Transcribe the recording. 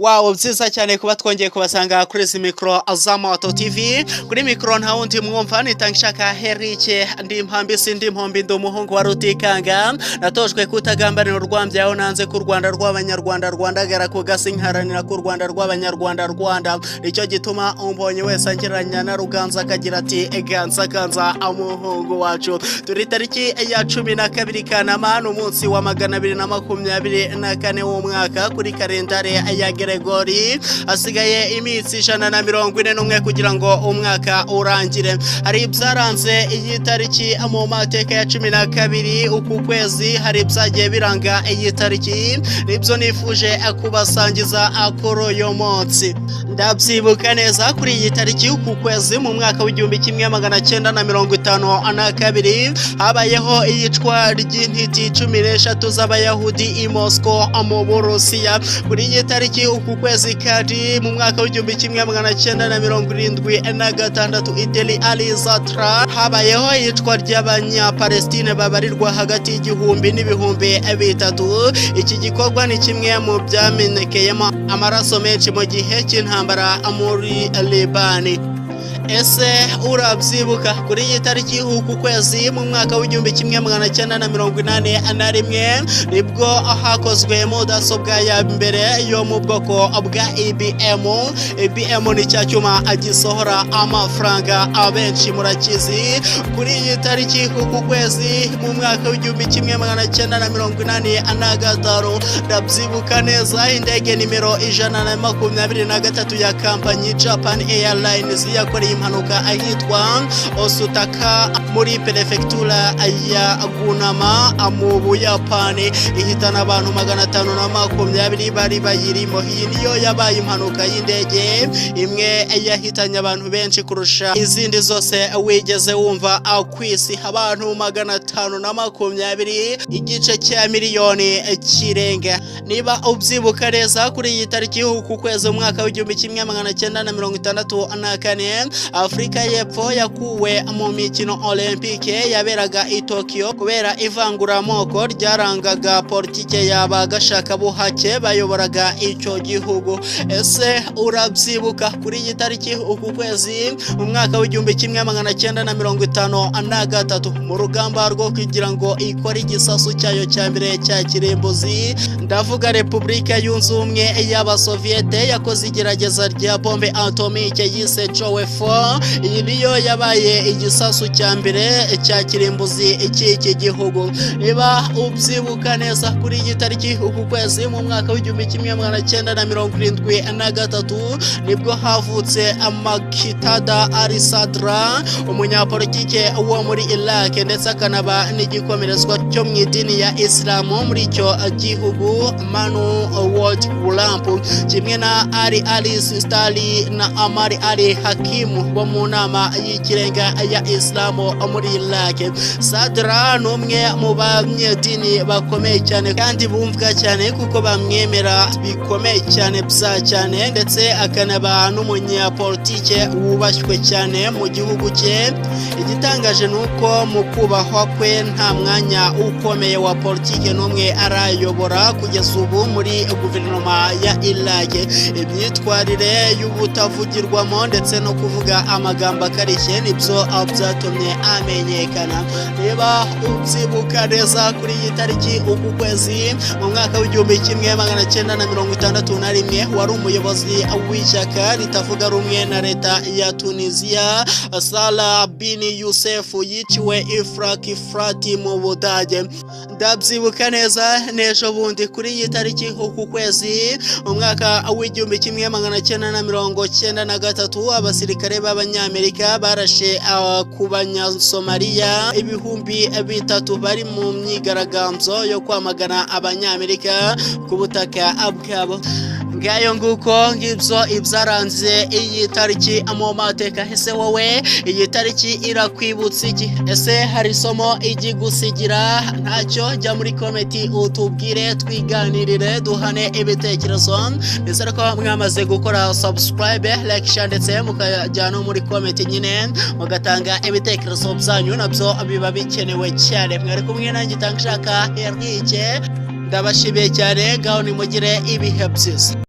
Wow, byiza cyane kuba twongeye kubasanga kuri izi mikro Azamoto TV. Kuri mikro nta wundi mwumva nitangishaka Herike ndi impambisi ndi impombi ndi umuhungu wa Rutikanga. Natojwe kutagambanira urwambye aho nanze ku Rwanda rw'abanyarwanda Rwandagara ku gasinkaranira ku Rwanda rw'abanyarwanda Rwanda. Nicyo gituma umbonye wese angiranya na Ruganza akagira ati eganza kanza umuhungu wacu. Turi tariki ya 12 Kanama umunsi wa 224 w'umwaka kuri kalendare ya Gregori. Asigaye iminsi 141 kugira ngo umwaka urangire. Hari ibyaranze iyi tariki mu mateka ya 12 uku kwezi, hari ibyagiye biranga iyi tariki, nibyo nifuje kubasangiza akoro yo munsi. Ndabyibuka neza kuri iyi tariki uku kwezi mu mwaka w'1952 habayeho iyicwa ry'intiti 13 z'abayahudi i Moscow mu Burusiya. Kuri iyi tariki uku kwezi kandi mu mwaka w'1976 i Delhi Alizatra habayeho iyicwa ry'abanyapalestine babarirwa hagati y'igihumbi n'ibihumbi bitatu. Iki gikorwa ni kimwe mu byamenekeyemo amaraso menshi mu gihe cy'intambara muri Libani. Ese urabyibuka kuri iyi tariki uku kwezi mu mwaka w'1981 nibwo hakozwe mudasobwa ya mbere yo mu bwoko bwa IBM. IBM ni cya cyuma gisohora amafaranga abenshi murakizi. Kuri iyi tariki uku kwezi mu mwaka w'1985 ndabyibuka neza indege nimero 123 ya kampanyi Japan Airlines yakoreye impanuka ahitwa Osutaka muri prefectura ya Gunama mu Buyapani, ihitana abantu 520 bari bayirimo. Iyi niyo yabaye impanuka y'indege imwe yahitanye abantu benshi kurusha izindi zose wigeze wumva kwisi, abantu 520, igice cya miliyoni kirenga. Niba ubyibuka neza kuri iyi tariki uku kwezi umwaka w'1964 Afrika y'Epfo yakuwe mu mikino Olympique yaberaga i Tokyo kubera ivanguramoko ryarangaga politike y'abagashaka buhake bayoboraga icyo gihugu. Ese urabyibuka kuri iyi tariki uku kwezi mu mwaka w'1953 mu rugamba rwo kugira ngo ikore igisasu cyayo cya mbere cya kirimbuzi, ndavuga Repubulika Yunze Ubumwe y'Abasoviete yakoze igerageza rya bombe atomique yise Joe-4. Iyi niyo yabaye igisasu cya mbere cya kirimbuzi iki gihugu. Niba ubyibuka neza kuri iyi tariki uku kwezi mu mwaka w'1973 nibwo havutse Makitada al-Sadra, umunyapolitike wo muri Iraq ndetse akanaba n'igikomerezwa cyo mu idini ya Islam muri icyo gihugu, Manu Ward Gulamp, kimwe na Ali Sistali na Amari Ali Hakim bo mu nama y'ikirenga ya Islam muri Iraq. Sadra n'umwe mu banyedini bakomeye cyane kandi bumvwa cyane kuko bamwemera bikomeye cyane bya cyane, ndetse akanaba n'umunyapolitike wubashywe cyane mu gihugu cye. Igitangaje nuko mu kubahwa kwe nta mwanya ukomeye wa politike n'umwe arayobora kugeza ubu muri guverinoma ya Iraq. Imyitwarire y'ubutavugirwamo ndetse no kuvuga amagambo akarishye nibyo byatumye amenyekana. Niba ubyibuka neza kuri iyi tariki uku kwezi mu mwaka w'1961 wari umuyobozi w'ishyaka ritavuga rumwe na leta ya Tunisia, Salah bin Youssef, yiciwe Frankfurt mu Budage. Ndabyibuka neza n'ejo bundi kuri iyi tariki uku kwezi mu mwaka w'1993 abasirikare b'Abanyamerika barashe ku Banyasomaliya 3,000 bari mu myigaragambyo yo kwamagana Abanyamerika ku butaka bwabo. Ngayo nguko ngibyo ibyaranze iyi tariki mu mateka. Ese wowe iyi tariki irakwibutsa iki? Ese hari somo igigusigira? Ntacyo, jya muri komenti utubwire, twiganirire, duhane ibitekerezo. Ndetse ko mwamaze gukora subscribe, like, share ndetse mukajyana muri komenti nyine mugatanga ibitekerezo byanyu, nabyo biba bikenewe cyane. Mwari kumwe nanjye Tangishaka Herike, ndabashibiye cyane, gaho nimugire ibihe byiza.